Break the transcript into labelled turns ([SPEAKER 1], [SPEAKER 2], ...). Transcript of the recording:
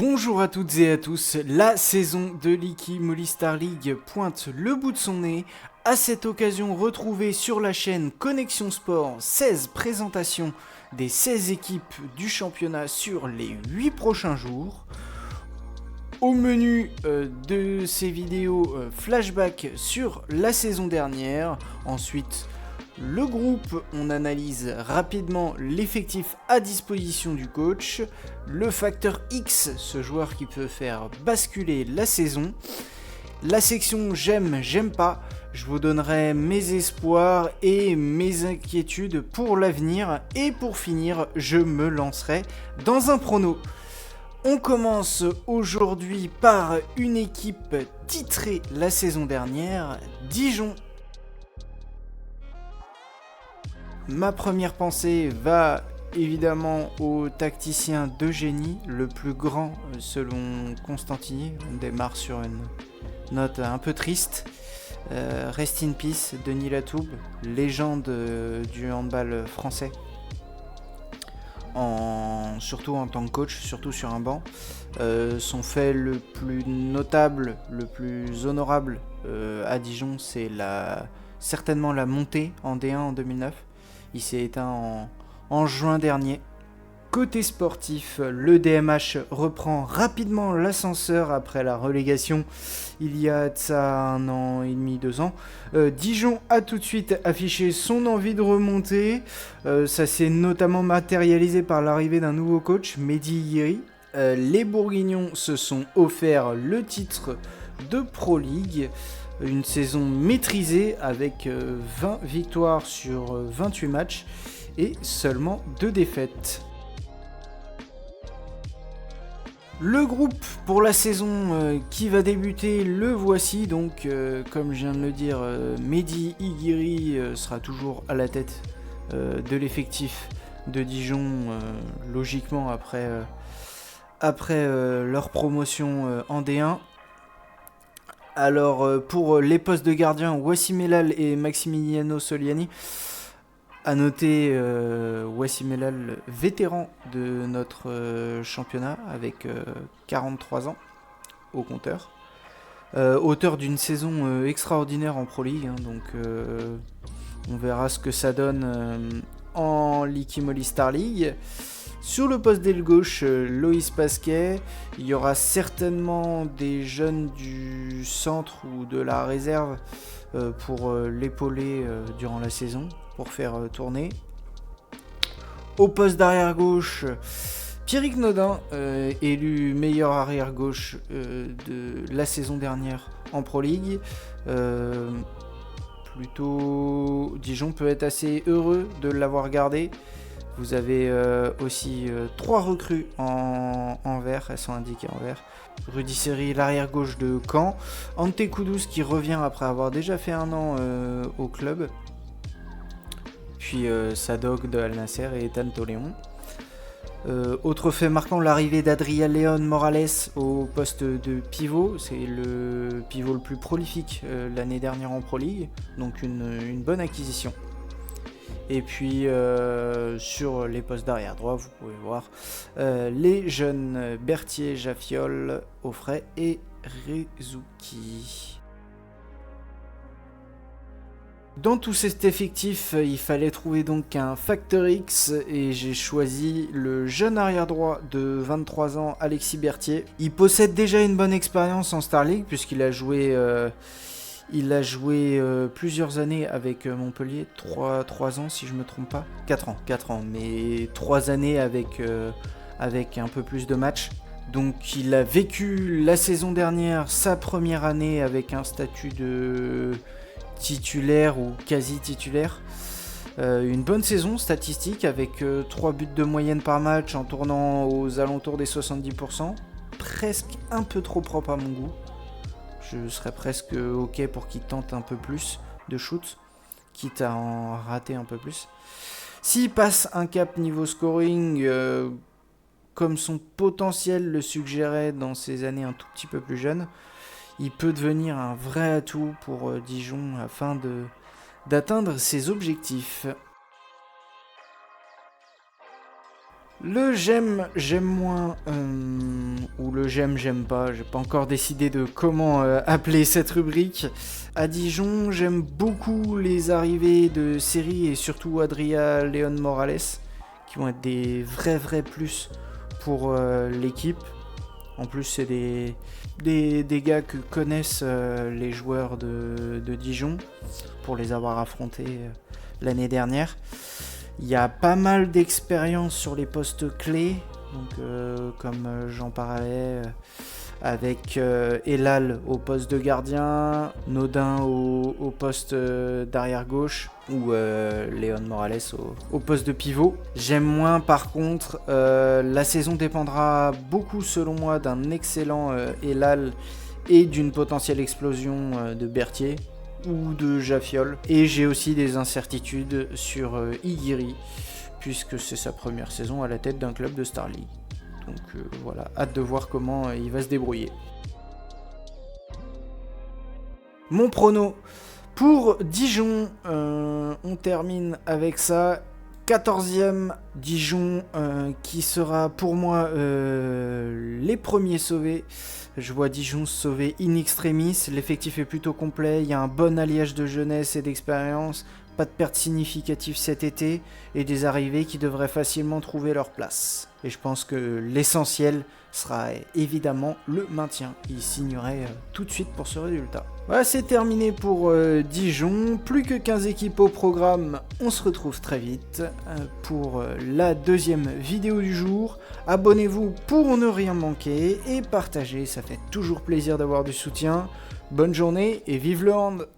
[SPEAKER 1] Bonjour à toutes et à tous, la saison de l'Iki Moly Star League pointe le bout de son nez. À cette occasion, retrouvez sur la chaîne Connexion Sport 16 présentations des 16 équipes du championnat sur les 8 prochains jours. Au menu de ces vidéos, flashback sur la saison dernière. Ensuite, le groupe, on analyse rapidement l'effectif à disposition du coach, le facteur X, ce joueur qui peut faire basculer la saison, la section j'aime pas, je vous donnerai mes espoirs et mes inquiétudes pour l'avenir, et pour finir, je me lancerai dans un prono. On commence aujourd'hui par une équipe titrée la saison dernière, Dijon. Ma première pensée va évidemment au tacticien de génie, le plus grand selon Constantini. On démarre sur une note un peu triste. Rest in peace, Denis Latoub, légende du handball français. Surtout en tant que coach, surtout sur un banc. Son fait le plus notable, le plus honorable à Dijon, c'est certainement la montée en D1 en 2009. Il s'est éteint en juin dernier. Côté sportif, le DMH reprend rapidement l'ascenseur après la relégation il y a de ça 1 an et demi, 2 ans. Dijon a tout de suite affiché son envie de remonter. Ça s'est notamment matérialisé par l'arrivée d'un nouveau coach, Mehdi Iri. Les Bourguignons se sont offerts le titre de Pro League. Une saison maîtrisée avec 20 victoires sur 28 matchs et seulement 2 défaites. Le groupe pour la saison qui va débuter, le voici. Donc, comme je viens de le dire, Mehdi Iguiri sera toujours à la tête de l'effectif de Dijon, logiquement après leur promotion en D1. Alors, pour les postes de gardien, Wassim Elal et Maximiliano Soliani. À noter Wassim Elal, vétéran de notre championnat, avec 43 ans au compteur. Auteur d'une saison extraordinaire en Pro League, donc on verra ce que ça donne en l'Iki Moly Star League. Sur le poste d'aile gauche, Loïs Pasquet. Il y aura certainement des jeunes du centre ou de la réserve pour l'épauler durant la saison, pour faire tourner. Au poste d'arrière gauche, Pierrick Nodin, élu meilleur arrière gauche de la saison dernière en Pro League. Dijon peut être assez heureux de l'avoir gardé. Vous avez aussi 3 recrues en vert, elles sont indiquées en vert. Rudy Seri, l'arrière gauche de Caen. Ante Kudus qui revient après avoir déjà fait 1 an au club. Puis Sadok de Al Nasser et Ethan Toléon. Autre fait marquant, l'arrivée d'Adrien Léon Morales au poste de pivot. C'est le pivot le plus prolifique l'année dernière en Pro League. Donc une bonne acquisition. Et puis sur les postes d'arrière droit, vous pouvez voir les jeunes Berthier, Jaffiol, Offray et Rezuki. Dans tout cet effectif, il fallait trouver donc un facteur X et j'ai choisi le jeune arrière droit de 23 ans, Alexis Berthier. Il possède déjà une bonne expérience en Star League puisqu'il a joué... plusieurs années avec Montpellier, 3 ans si je me trompe pas, 4 ans, mais 3 années avec un peu plus de matchs. Donc il a vécu la saison dernière, sa première année avec un statut de titulaire ou quasi titulaire. Une bonne saison statistique avec 3 buts de moyenne par match en tournant aux alentours des 70%. Presque un peu trop propre à mon goût. Je serais presque ok pour qu'il tente un peu plus de shoot, quitte à en rater un peu plus. S'il passe un cap niveau scoring, comme son potentiel le suggérait dans ses années un tout petit peu plus jeunes, il peut devenir un vrai atout pour Dijon afin d'atteindre ses objectifs. Le j'aime moins, ou le j'aime pas, j'ai pas encore décidé de comment appeler cette rubrique. À Dijon, j'aime beaucoup les arrivées de Seri et surtout Adria Léon Morales, qui vont être des vrais plus pour l'équipe. En plus, c'est des gars que connaissent les joueurs de Dijon, pour les avoir affrontés l'année dernière. Il y a pas mal d'expérience sur les postes clés, donc comme j'en parlais, avec Elal au poste de gardien, Nodin au poste d'arrière gauche, ou Léon Morales au poste de pivot. J'aime moins par contre, la saison dépendra beaucoup selon moi d'un excellent Elal et d'une potentielle explosion de Berthier ou de Jaffiol. Et j'ai aussi des incertitudes sur Iguiri, puisque c'est sa première saison à la tête d'un club de Star League. Donc voilà, hâte de voir comment il va se débrouiller. Mon prono pour Dijon, on termine avec ça. 14e Dijon, qui sera pour moi les premiers sauvés. Je vois Dijon se sauver in extremis. L'effectif est plutôt complet. Il y a un bon alliage de jeunesse et d'expérience. Pas de pertes significatives cet été. Et des arrivées qui devraient facilement trouver leur place. Et je pense que l'essentiel sera évidemment le maintien. Ils signeraient tout de suite pour ce résultat. Voilà, c'est terminé pour Dijon. Plus que 15 équipes au programme. On se retrouve très vite pour la deuxième vidéo du jour. Abonnez-vous pour ne rien manquer et partagez, ça fait toujours plaisir d'avoir du soutien. Bonne journée et vive le hand!